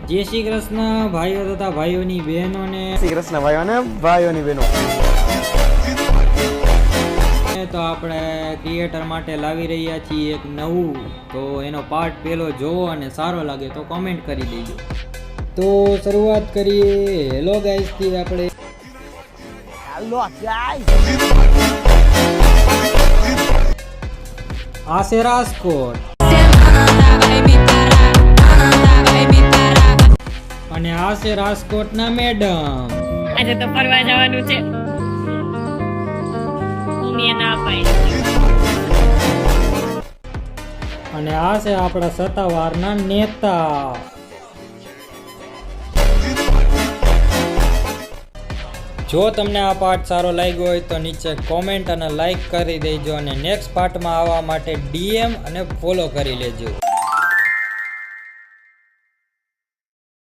જય શ્રી કૃષ્ણ ભાઈઓ તથા ભાઈઓની બહેનોને. શ્રી કૃષ્ણ ભાઈઓ અને ભાઈઓની બહેનો. તો આપણે ક્રિએટર માટે લાવી રહ્યા છીએ એક નવું, તો એનો પાર્ટ પહેલો જોવો અને સારો લાગે તો કોમેન્ટ કરી દેજો. તો શરૂઆત કરીએ. હેલો ગાઈસ થી આપણે. Hello guys. આ છે રાજકોટ અને આ છે રાજકોટના મેડમ. આજે તો ફરવા જવાનું છે. મમ્મીએ ના પાડી. અને આ છે આપણા સત્તાવારના નેતા. જો તમને આ પાર્ટ સારો લાગ્યો હોય તો નીચે કોમેન્ટ અને લાઈક કરી દેજો અને નેક્સ્ટ પાર્ટમાં આવવા માટે DM અને ફોલો કરી લેજો.